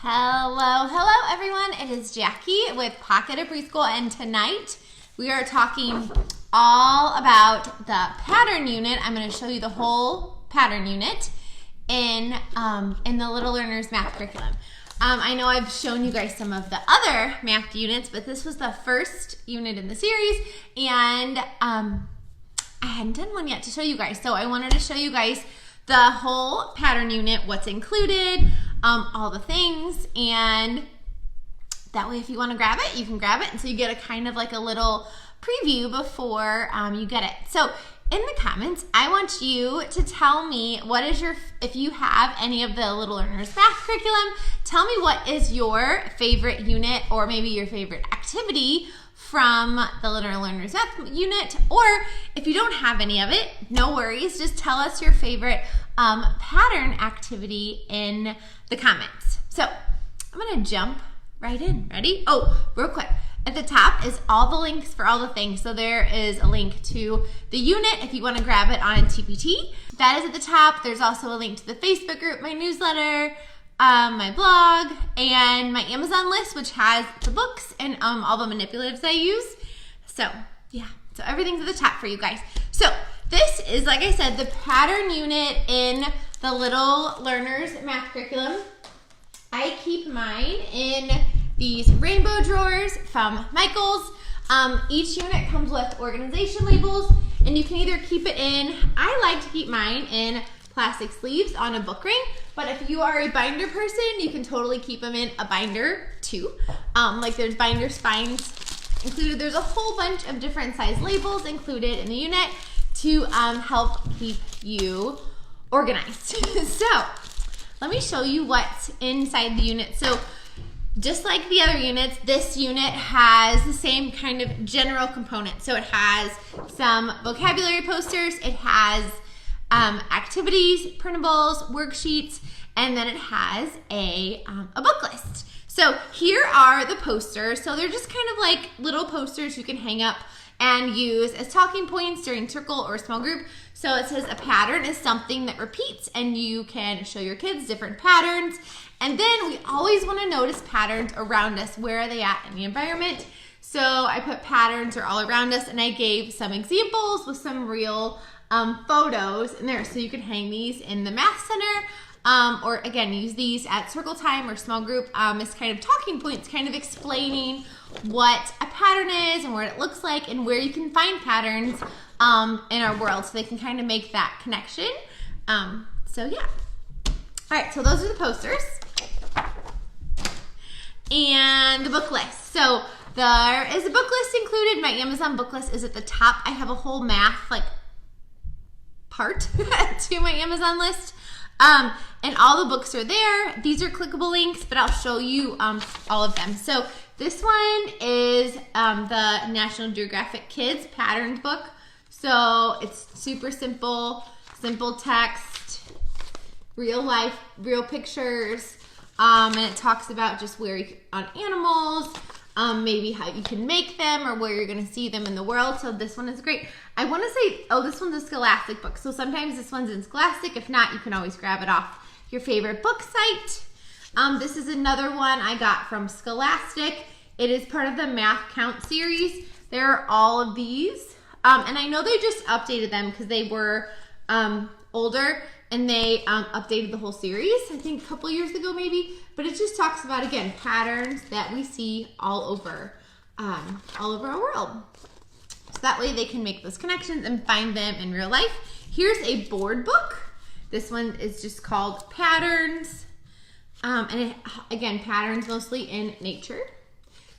Hello everyone. It is Jackie with Pocket of Preschool, and tonight we are talking all about the pattern unit. I'm going to show you the whole pattern unit in the Little Learners math curriculum. I know I've shown you guys some of the other math units, but this was the first unit in the series, and I hadn't done one yet to show you guys. So I wanted to show you guys the whole pattern unit, what's included, all the things, and that way if you want to grab it, you can grab it, and so you get a kind of like a little preview before you get it. So in the comments, I want you to tell me if you have any of the Little Learners math curriculum, tell me what is your favorite unit or maybe your favorite activity from the Little Learners math unit, or if you don't have any of it, no worries, just tell us your favorite pattern activity in the comments. So I'm gonna jump right in. Ready? Oh, real quick. At the top is all the links for all the things. So there is a link to the unit if you want to grab it on TPT. That is at the top. There's also a link to the Facebook group, my newsletter, my blog, and my Amazon list, which has the books and all the manipulatives I use. So yeah, so everything's at the top for you guys. So this is, like I said, the pattern unit in the Little Learners math curriculum. I keep mine in these rainbow drawers from Michaels. Each unit comes with organization labels, and you can either keep it in, I like to keep mine in plastic sleeves on a book ring, but if you are a binder person, you can totally keep them in a binder too. Like there's binder spines included. There's a whole bunch of different size labels included in the unit to help keep you organized. So let me show you what's inside the unit. So just like the other units, this unit has the same kind of general components. So it has some vocabulary posters, it has activities, printables, worksheets, and then it has a book list. So here are the posters. So they're just kind of like little posters you can hang up and use as talking points during circle or small group. So it says a pattern is something that repeats, and you can show your kids different patterns. And then we always want to notice patterns around us. Where are they at in the environment? So I put patterns are all around us, and I gave some examples with some real photos in there. So you can hang these in the math center, or again, use these at circle time or small group as kind of talking points, kind of explaining what a pattern is and what it looks like and where you can find patterns in our world, so they can kind of make that connection. So yeah. All right, so those are the posters and the book list. So there is a book list included. My Amazon book list is at the top. I have a whole math part to my Amazon list. And all the books are there. These are clickable links, but I'll show you all of them. So this one is the National Geographic Kids Patterns book. So it's super simple text, real life, real pictures, and it talks about just where you on animals, maybe how you can make them or where you're going to see them in the world. So this one is great. I want to say, this one's a Scholastic book. So sometimes this one's in Scholastic. If not, you can always grab it off your favorite book site. This is another one I got from Scholastic. It is part of the Math Count series. There are all of these. And I know they just updated them because they were older, and they updated the whole series, I think a couple years ago maybe. But it just talks about, again, patterns that we see all over our world. So that way they can make those connections and find them in real life. Here's a board book. This one is just called Patterns. And again, patterns mostly in nature.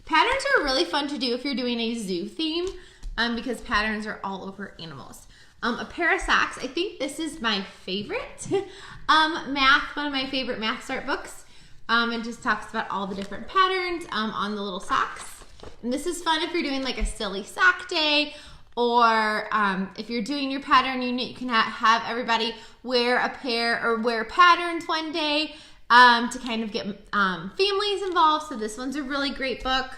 Patterns are really fun to do if you're doing a zoo theme, because patterns are all over animals. A pair of socks. I think this is my favorite one of my favorite math start books. It just talks about all the different patterns on the little socks. And this is fun if you're doing like a silly sock day, or if you're doing your pattern unit, you can have everybody wear a pair or wear patterns one day to kind of get families involved. So this one's a really great book.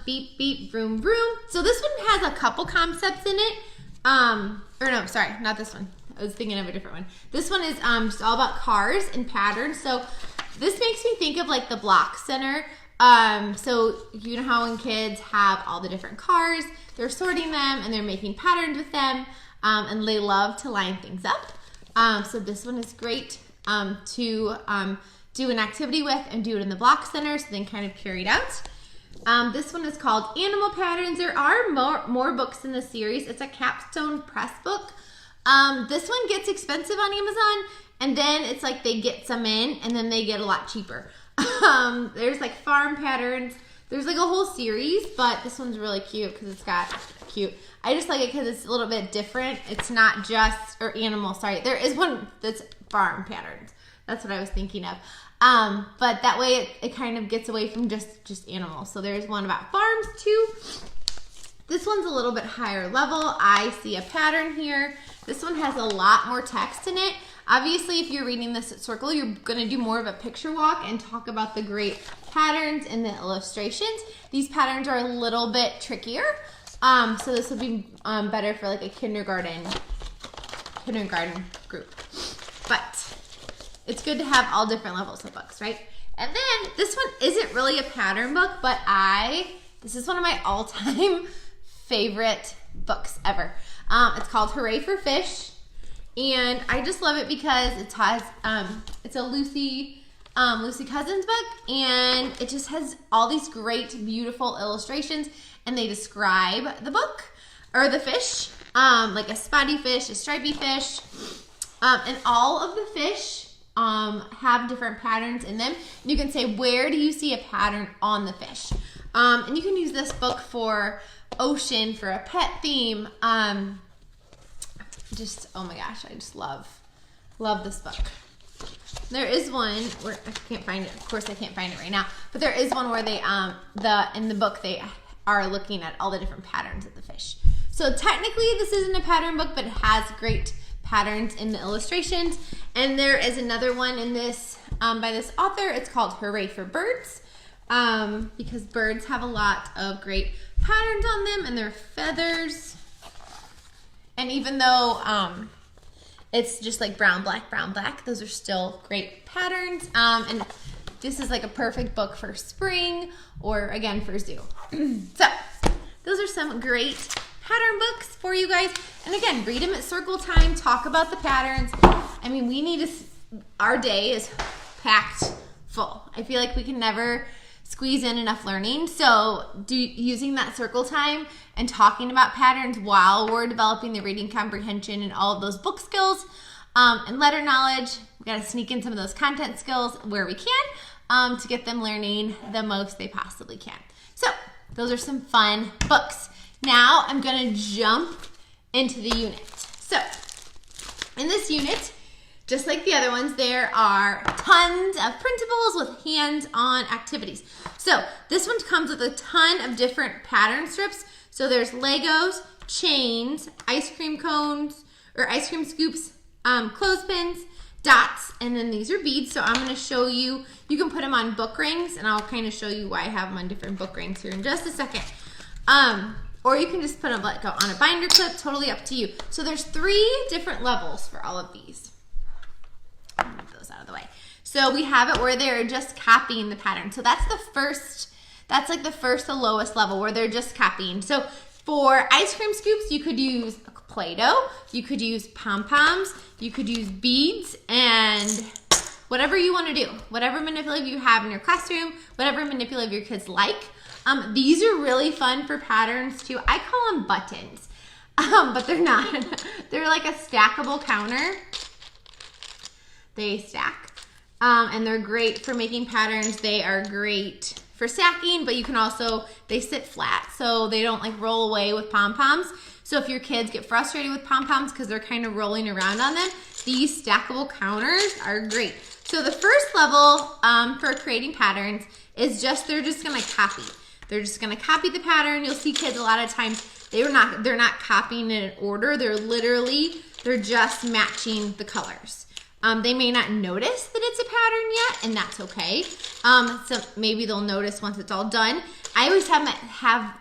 Beep, beep, vroom, vroom. So this one has a couple concepts in it. Or no, sorry, not this one. I was thinking of a different one. This one is just all about cars and patterns. So This makes me think of like the block center. So you know how when kids have all the different cars, they're sorting them and they're making patterns with them, and they love to line things up. So this one is great to do an activity with and do it in the block center so they can kind of carry it out. This one is called Animal Patterns. There are more books in this series. It's a capstone press book. This one gets expensive on Amazon, and then it's like they get some in and then they get a lot cheaper. There's like farm patterns. There's like a whole series, but this one's really cute because it's got cute. I just like it because it's a little bit different. It's not just, or animal, sorry. There is one that's farm patterns. That's what I was thinking of. But that way it kind of gets away from just animals. So there's one about farms too. This one's a little bit higher level. I see a pattern here. This one has a lot more text in it. Obviously, if you're reading this at Circle, you're gonna do more of a picture walk and talk about the great patterns in the illustrations. These patterns are a little bit trickier. So this would be better for like a kindergarten group. But it's good to have all different levels of books, right? And then this one isn't really a pattern book, but this is one of my all-time favorite books ever. It's called Hooray for Fish. And I just love it because it has, it's a Lucy Cousins book, and it just has all these great, beautiful illustrations, and they describe the book, or the fish, like a spotty fish, a stripy fish, and all of the fish have different patterns in them. You can say, where do you see a pattern on the fish? And you can use this book for ocean, for a pet theme. Oh my gosh, I just love this book. There is one where I can't find it. Of course, I can't find it right now. But there is one where they, in the book, they are looking at all the different patterns of the fish. So technically, this isn't a pattern book, but it has great patterns in the illustrations. And there is another one in this by this author. It's called Hooray for Birds, because birds have a lot of great patterns on them and their feathers. And even though it's just like brown, black, those are still great patterns. And this is like a perfect book for spring or again for zoo. So those are some great pattern books for you guys. And again, read them at circle time, talk about the patterns. I mean, our day is packed full. I feel like we can never squeeze in enough learning. So using that circle time and talking about patterns while we're developing the reading comprehension and all of those book skills and letter knowledge, we got to sneak in some of those content skills where we can to get them learning the most they possibly can. So those are some fun books. Now I'm going to jump into the unit. So in this unit, just like the other ones, there are tons of printables with hands-on activities. So this one comes with a ton of different pattern strips. So there's Legos, chains, ice cream cones, or ice cream scoops, clothespins, dots, and then these are beads. So I'm going to show you, you can put them on book rings, and I'll kind of show you why I have them on different book rings here in just a second. Or you can just put them like on a binder clip, totally up to you. So there's 3 different levels for all of these. Move those out of the way. So we have it where they're just copying the pattern. So that's like the lowest level where they're just copying. So for ice cream scoops, you could use Play-Doh, you could use pom-poms, you could use beads, and whatever you want to do, whatever manipulative you have in your classroom, whatever manipulative your kids like. These are really fun for patterns too. I call them buttons, but they're not. They're like a stackable counter. They stack, and they're great for making patterns. They are great for stacking, but you can also, they sit flat, so they don't like roll away with pom-poms. So if your kids get frustrated with pom-poms because they're kind of rolling around on them, these stackable counters are great. So the first level for creating patterns is they're just gonna copy. They're just gonna copy the pattern. You'll see kids a lot of times, they're not copying in order. They're just matching the colors. They may not notice that it's a pattern yet, and that's okay. So maybe they'll notice once it's all done. I always have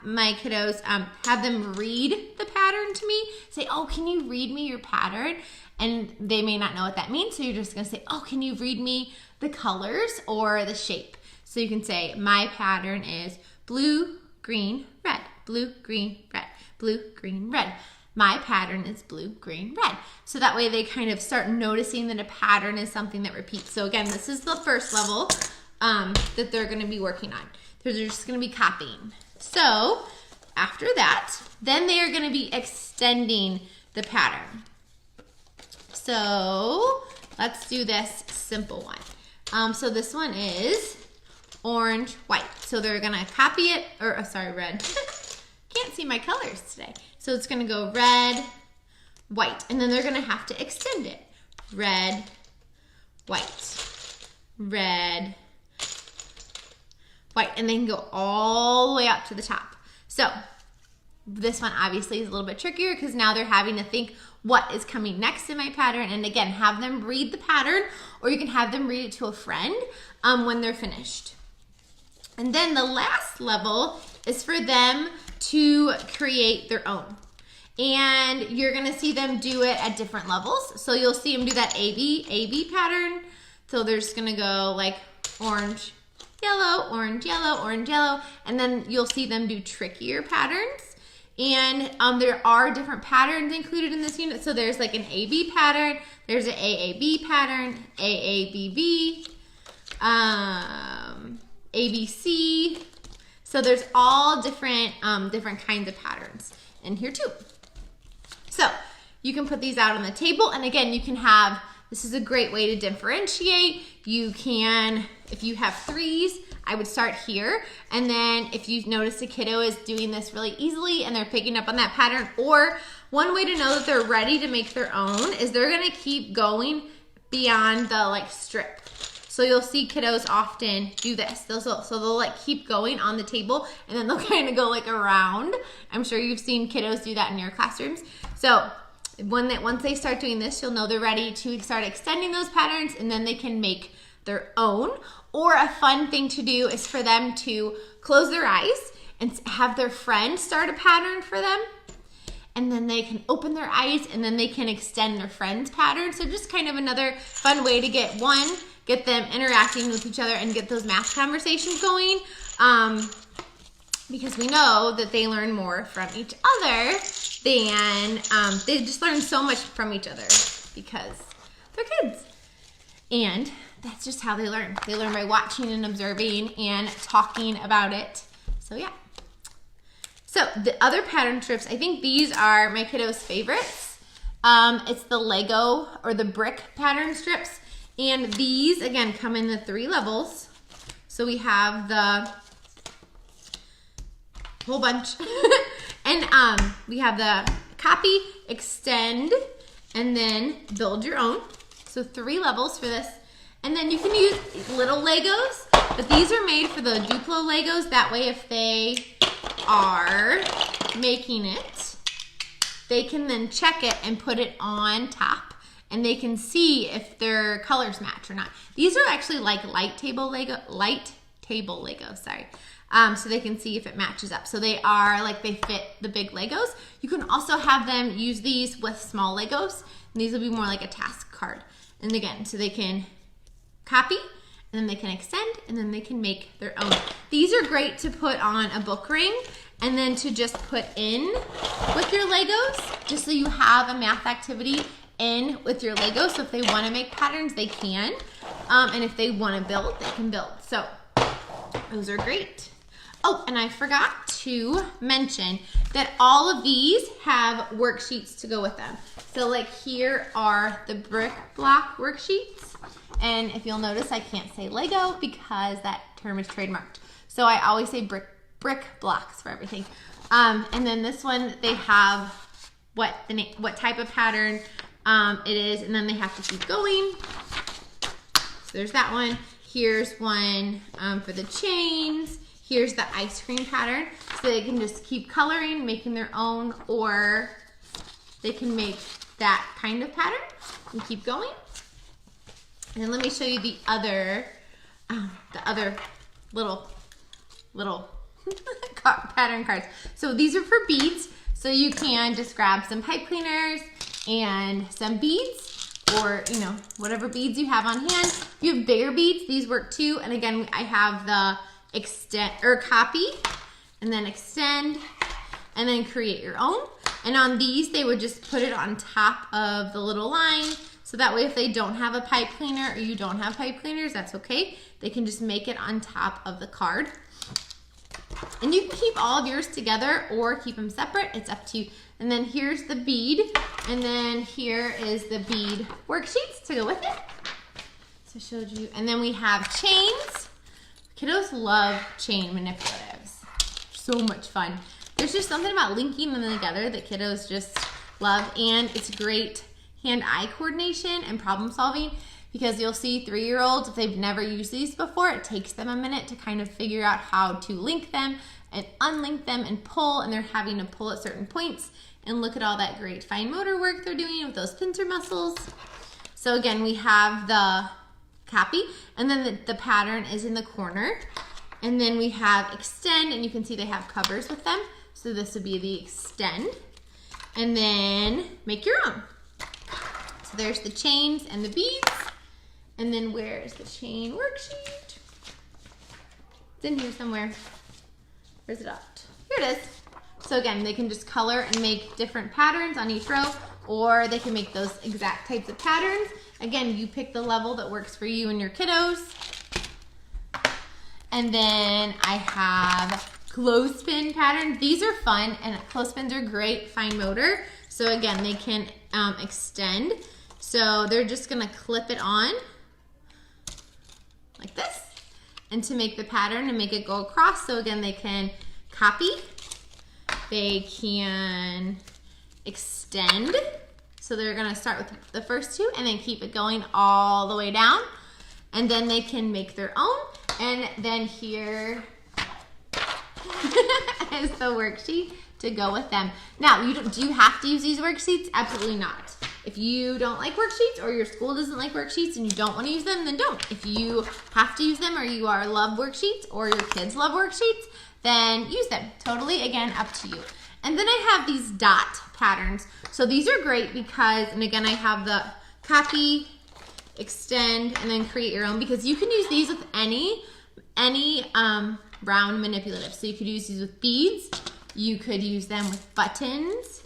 my kiddos have them read the pattern to me. Say, oh, can you read me your pattern? and they may not know what that means. So you're just gonna say, oh, can you read me the colors or the shape? So you can say, my pattern is blue, green, red, blue, green, red, blue, green, red. My pattern is blue, green, red. So that way they kind of start noticing that a pattern is something that repeats. So again, this is the first level that they're gonna be working on. They're just gonna be copying. So after that, then they are gonna be extending the pattern. So let's do this simple one. So this one is orange, white. So they're gonna copy it, or sorry, red. Can't see my colors today. So it's gonna go red, white, and then they're gonna have to extend it. Red, white, red, white, and then go all the way up to the top. So this one obviously is a little bit trickier because now they're having to think what is coming next in my pattern, and again, have them read the pattern, or you can have them read it to a friend when they're finished. And then the last level is for them to create their own. And you're gonna see them do it at different levels. So you'll see them do that AB pattern. So they're just gonna go like orange, yellow, orange, yellow, orange, yellow. And then you'll see them do trickier patterns. And there are different patterns included in this unit. So there's like an AB pattern, there's an AAB pattern, AABB, ABC. So there's all different kinds of patterns in here too. So you can put these out on the table, and again, you can have, this is a great way to differentiate. You can, if you have threes, I would start here, and then if you notice a kiddo is doing this really easily and they're picking up on that pattern, or one way to know that they're ready to make their own is they're gonna keep going beyond the like strip. So you'll see kiddos often do this. So they'll like keep going on the table, and then they'll kind of go like around. I'm sure you've seen kiddos do that in your classrooms. So once they start doing this, you'll know they're ready to start extending those patterns, and then they can make their own. Or a fun thing to do is for them to close their eyes and have their friend start a pattern for them. And then they can open their eyes, and then they can extend their friend's pattern. So just kind of another fun way to get them interacting with each other and get those math conversations going. Because we know that they learn more from each other than, they just learn so much from each other because they're kids. And that's just how they learn. They learn by watching and observing and talking about it. So yeah. So the other pattern strips, I think these are my kiddos' favorites. It's the Lego or the brick pattern strips. And these, again, come in the 3 levels. So we have the whole bunch. And we have the copy, extend, and then build your own. So 3 levels for this. And then you can use little Legos, but these are made for the Duplo Legos. That way if they are making it, they can then check it and put it on top, and they can see if their colors match or not. These are actually like light table Lego, sorry. So they can see if it matches up. So they are like, they fit the big Legos. You can also have them use these with small Legos, and these will be more like a task card. And again, so they can copy, and then they can extend, and then they can make their own. These are great to put on a book ring, and then to just put in with your Legos, just so you have a math activity in with your Legos. So if they want to make patterns, they can. And if they want to build, they can build. So those are great. Oh, and I forgot to mention that all of these have worksheets to go with them. So like here are the brick block worksheets. And if you'll notice, I can't say Lego because that term is trademarked. So I always say brick blocks for everything. And then this one, they have what type of pattern it is, and then they have to keep going. So there's that one. Here's one for the chains. Here's the ice cream pattern. So they can just keep coloring, making their own, or they can make that kind of pattern and keep going. And then let me show you the other little pattern cards. So these are for beads. So you can just grab some pipe cleaners and some beads, or whatever beads you have on hand. If you have bigger beads, these work too. And again, I have the extend or copy and then extend and then create your own. And on these, they would just put it on top of the little line. So that way, if they don't have a pipe cleaner or you don't have pipe cleaners, that's okay. They can just make it on top of the card. And you can keep all of yours together or keep them separate. It's up to you. And then here's the bead. And then here is the bead worksheets to go with it. So I showed you. And then we have chains. Kiddos love chain manipulatives. So much fun. There's just something about linking them together that kiddos just love. And it's great hand-eye coordination and problem solving, because you'll see 3-year-olds, if they've never used these before, it takes them a minute to kind of figure out how to link them and unlink them and pull, and they're having to pull at certain points. And look at all that great fine motor work they're doing with those pincer muscles. So again, we have the copy, and then the pattern is in the corner. And then we have extend, and you can see they have covers with them. So this would be the extend. And then make your own. So there's the chains and the beads. And then where's the chain worksheet? It's in here somewhere. Where's it at? Here it is. So again, they can just color and make different patterns on each row, or they can make those exact types of patterns. Again, you pick the level that works for you and your kiddos. And then I have clothespin patterns. These are fun, and clothespins are great fine motor. So again, they can extend. So they're just gonna clip it on like this, and to make the pattern and make it go across. So again, they can copy, they can extend. So they're gonna start with the first two and then keep it going all the way down. And then they can make their own. And then here is the worksheet to go with them. Now, do you have to use these worksheets? Absolutely not. If you don't like worksheets, or your school doesn't like worksheets and you don't want to use them, then don't. If you have to use them, or you love worksheets, or your kids love worksheets, then use them. Totally, again, up to you. And then I have these dot patterns. So these are great because, and again, I have the copy, extend, and then create your own, because you can use these with any round manipulative. So you could use these with beads. You could use them with buttons,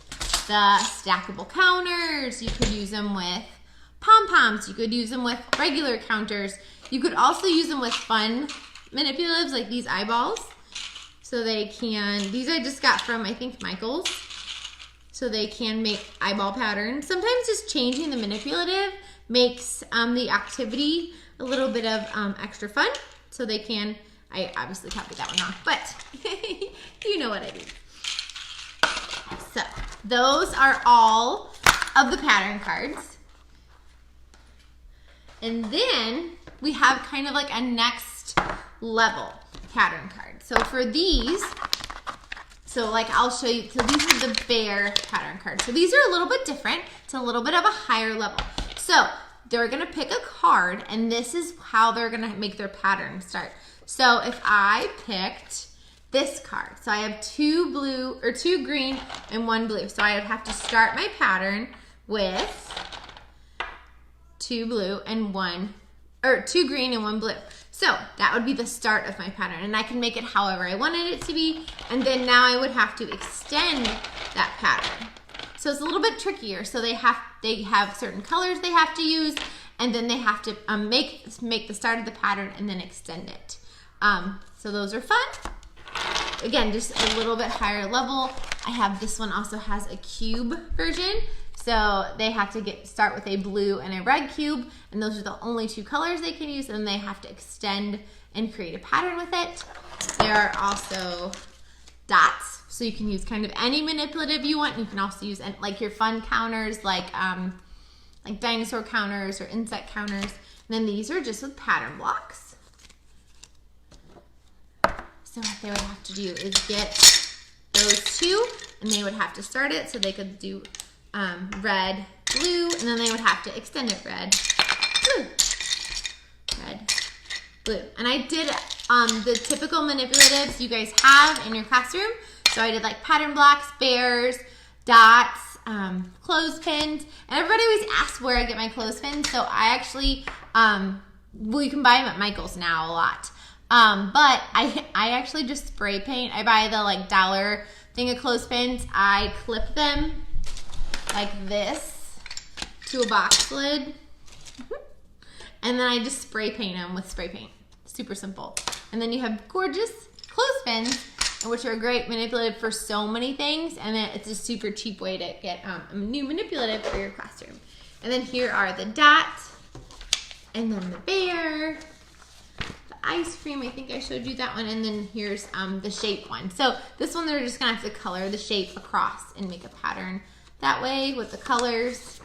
the stackable counters. You could use them with pom-poms. You could use them with regular counters. You could also use them with fun manipulatives like these eyeballs. So they can, these I just got from, I think, Michael's. So they can make eyeball patterns. Sometimes just changing the manipulative makes the activity a little bit of extra fun. So they can, I obviously copied that one off, but you know what I mean. So those are all of the pattern cards. And then we have kind of like a next level pattern card. So for these, so like I'll show you, so these are the bear pattern cards. So these are a little bit different. It's a little bit of a higher level. So they're gonna pick a card, and this is how they're gonna make their pattern start. So if I picked this card, so I have two green and one blue. So I would have to start my pattern with two blue and two green and one blue. So that would be the start of my pattern, and I can make it however I wanted it to be. And then now I would have to extend that pattern. So it's a little bit trickier. So they have certain colors they have to use, and then they have to make the start of the pattern and then extend it. So those are fun. Again, just a little bit higher level. I have this one also has a cube version. So they have to start with a blue and a red cube, and those are the only two colors they can use, and they have to extend and create a pattern with it. There are also dots, so you can use kind of any manipulative you want. You can also use like your fun counters, like dinosaur counters or insect counters. And then these are just with pattern blocks. So what they would have to do is get those two, and they would have to start it, so they could do red, blue, and then they would have to extend it red, blue, red, blue. And I did the typical manipulatives you guys have in your classroom. So I did like pattern blocks, bears, dots, clothespins, and everybody always asks where I get my clothespins. So I actually, well, you can buy them at Michael's now a lot. But I actually just spray paint. I buy the like $1 thing of clothespins. I clip them like this to a box lid. And then I just spray paint them with spray paint. Super simple. And then you have gorgeous clothespins, which are great manipulative for so many things. And then it's a super cheap way to get a new manipulative for your classroom. And then here are the dots. And then the bear. Ice cream, I think I showed you that one, and then here's the shape one. So this one they're just gonna have to color the shape across and make a pattern that way with the colors,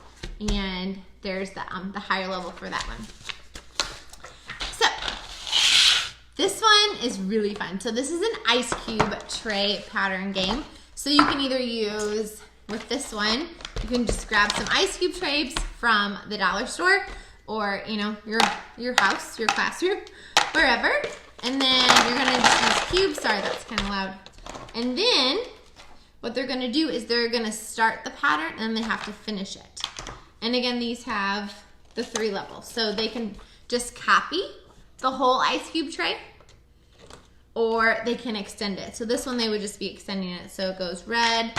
and there's the higher level for that one. So this one is really fun. So this is an ice cube tray pattern game. So you can either use, with this one, you can just grab some ice cube trays from the dollar store, or you know, your house, your classroom, wherever, and then you're gonna just use cubes. Sorry, that's kind of loud. And then what they're gonna do is they're gonna start the pattern and then they have to finish it. And again, these have the 3 levels, so they can just copy the whole ice cube tray, or they can extend it. So this one they would just be extending it, so it goes red,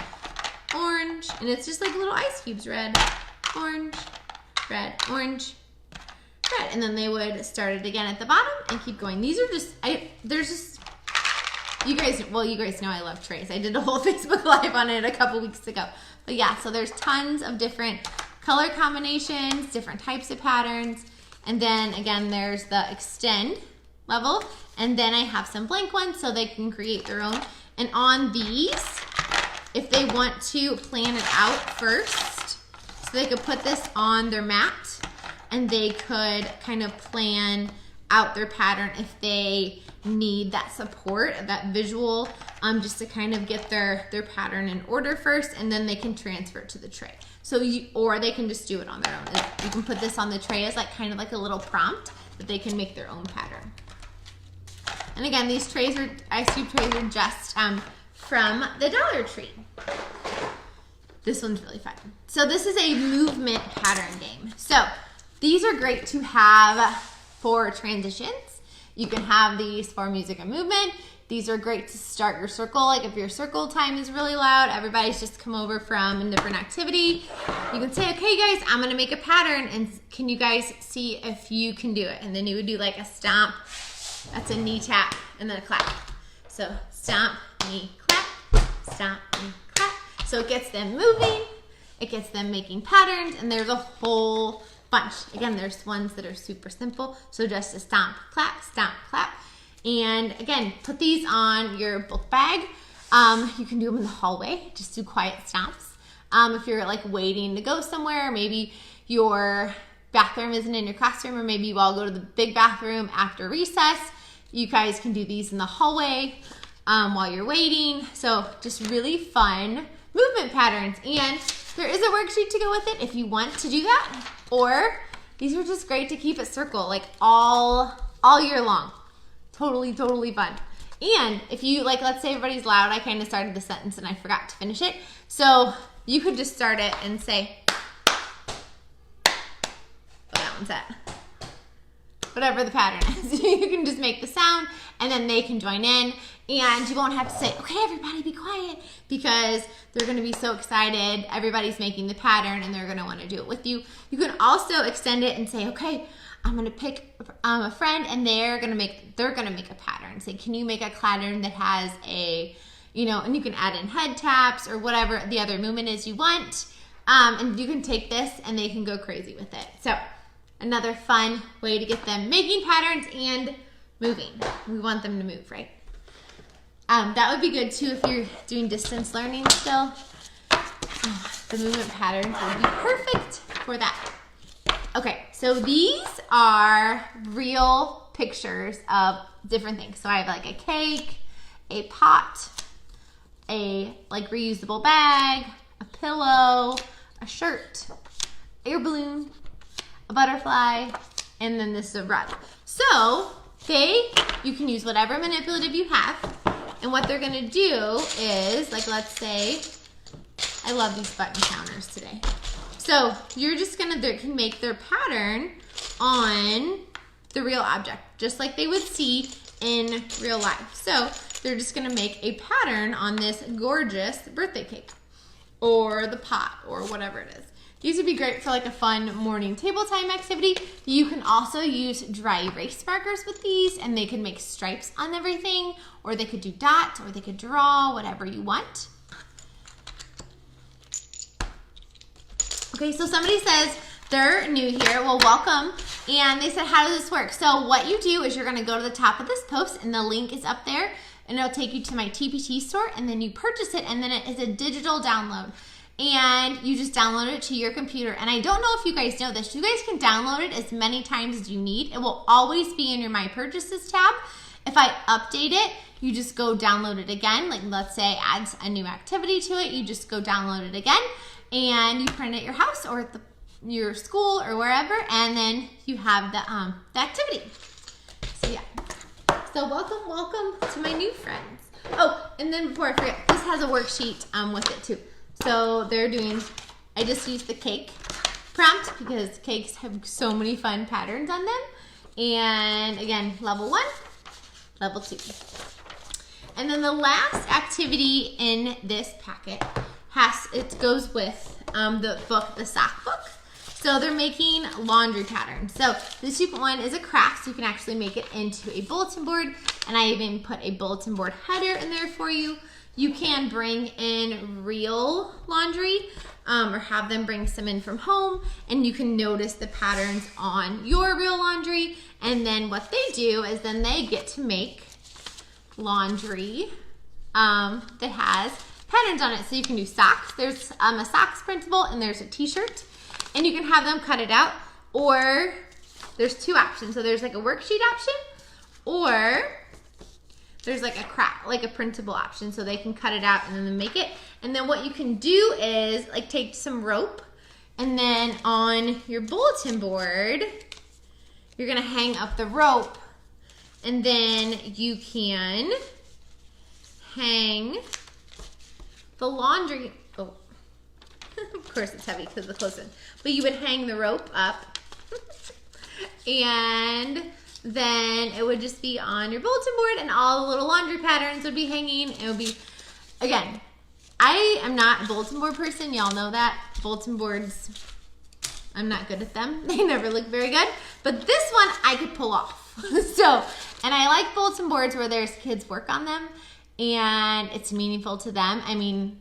orange, and it's just like little ice cubes: red, orange, red, orange, red. And then they would start it again at the bottom and keep going. These are just, there's just, you guys know I love trays. I did a whole Facebook Live on it a couple weeks ago. But yeah, so there's tons of different color combinations, different types of patterns. And then again, there's the extend level. And then I have some blank ones so they can create their own. And on these, if they want to plan it out first, so they could put this on their mat, and they could kind of plan out their pattern if they need that support, that visual, just to kind of get their pattern in order first, and then they can transfer it to the tray. So or they can just do it on their own. You can put this on the tray as like kind of like a little prompt that they can make their own pattern. And again, these trays are, ice cube trays are just from the Dollar Tree. This one's really fun. So this is a movement pattern game. So these are great to have for transitions. You can have these for music and movement. These are great to start your circle. Like if your circle time is really loud, everybody's just come over from a different activity. You can say, okay guys, I'm gonna make a pattern, and can you guys see if you can do it? And then you would do like a stomp, that's a knee tap, and then a clap. So stomp, knee, clap, stomp, knee, clap. So it gets them moving, it gets them making patterns, and there's a whole bunch. Again, there's ones that are super simple. So just a stomp, clap, clap. And again, put these on your book bag. You can do them in the hallway, just do quiet stomps. If you're like waiting to go somewhere, maybe your bathroom isn't in your classroom, or maybe you all go to the big bathroom after recess, you guys can do these in the hallway while you're waiting. So just really fun movement patterns. And there is a worksheet to go with it if you want to do that. Or these are just great to keep at circle like all year long. Totally fun. And if you, like, let's say everybody's loud, I kind of started the sentence and I forgot to finish it. So you could just start it and say, oh, that one's that. Whatever the pattern is. You can just make the sound and then they can join in, and you won't have to say, okay, everybody be quiet, because they're gonna be so excited. Everybody's making the pattern and they're gonna wanna do it with you. You can also extend it and say, okay, I'm gonna pick a friend and they're gonna make a pattern. Say, can you make a pattern that has a, and you can add in head taps or whatever the other movement is you want. And you can take this and they can go crazy with it. So another fun way to get them making patterns and moving. We want them to move, right? That would be good too if you're doing distance learning still. The movement patterns would be perfect for that. Okay, so these are real pictures of different things. So I have like a cake, a pot, a like reusable bag, a pillow, a shirt, air balloon, a butterfly, and then this is a rug. So you can use whatever manipulative you have, and what they're gonna do is, like, let's say I love these button counters today. So you're just gonna, they can make their pattern on the real object, just like they would see in real life. So they're just gonna make a pattern on this gorgeous birthday cake or the pot or whatever it is. These would be great for like a fun morning table time activity. You can also use dry erase markers with these, and they can make stripes on everything, or they could do dots, or they could draw, whatever you want. Okay, so somebody says they're new here. Well, welcome. And they said, how does this work? So what you do is you're gonna go to the top of this post, and the link is up there, and it'll take you to my TPT store, and then you purchase it, and then it is a digital download. And you just download it to your computer. And I don't know if you guys know this, you guys can download it as many times as you need. It will always be in your My Purchases tab. If I update it, you just go download it again. Like let's say adds a new activity to it, you just go download it again, and you print it at your house or at your school or wherever, and then you have the activity. So yeah, so welcome to my new friends. Oh, and then before I forget, this has a worksheet with it too. So they're doing, I just used the cake prompt because cakes have so many fun patterns on them. And again, level 1, level 2. And then the last activity in this packet it goes with the book, the sock book. So they're making laundry patterns. So this one is a craft, so you can actually make it into a bulletin board. And I even put a bulletin board header in there for you. You can bring in real laundry or have them bring some in from home, and you can notice the patterns on your real laundry. And then what they do is then they get to make laundry that has patterns on it. So you can do socks. There's a socks printable, and there's a t-shirt, and you can have them cut it out, or there's 2 options. So there's like a worksheet option, or there's like a printable option, so they can cut it out and then make it. And then what you can do is like take some rope, and then on your bulletin board, you're gonna hang up the rope, and then you can hang the laundry. Oh, of course it's heavy because of the clothespin. But you would hang the rope up, and then it would just be on your bulletin board, and all the little laundry patterns would be hanging. It would be, again, I am not a bulletin board person. Y'all know that. Bulletin boards, I'm not good at them. They never look very good. But this one I could pull off. So, and I like bulletin boards where there's kids work on them, and it's meaningful to them. I mean,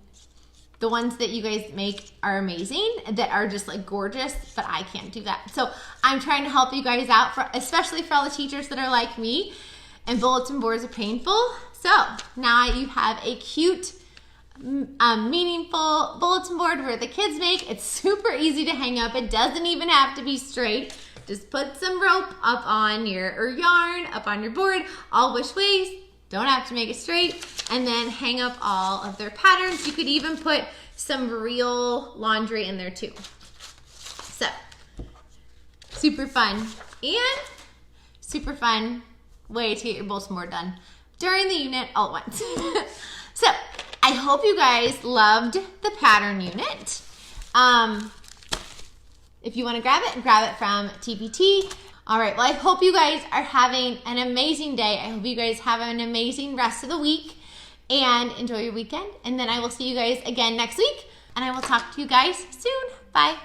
the ones that you guys make are amazing, that are just like gorgeous, but I can't do that. So I'm trying to help you guys out, especially for all the teachers that are like me, and bulletin boards are painful. So now you have a cute, meaningful bulletin board where the kids make. It's super easy to hang up. It doesn't even have to be straight. Just put some rope up on or yarn up on your board, all which ways. Don't have to make it straight, and then hang up all of their patterns. You could even put some real laundry in there too. So, super fun, and super fun way to get your bulletin board done during the unit all at once. So, I hope you guys loved the pattern unit. If you want to grab it from TPT. All right, well, I hope you guys are having an amazing day. I hope you guys have an amazing rest of the week, and enjoy your weekend. And then I will see you guys again next week, and I will talk to you guys soon. Bye.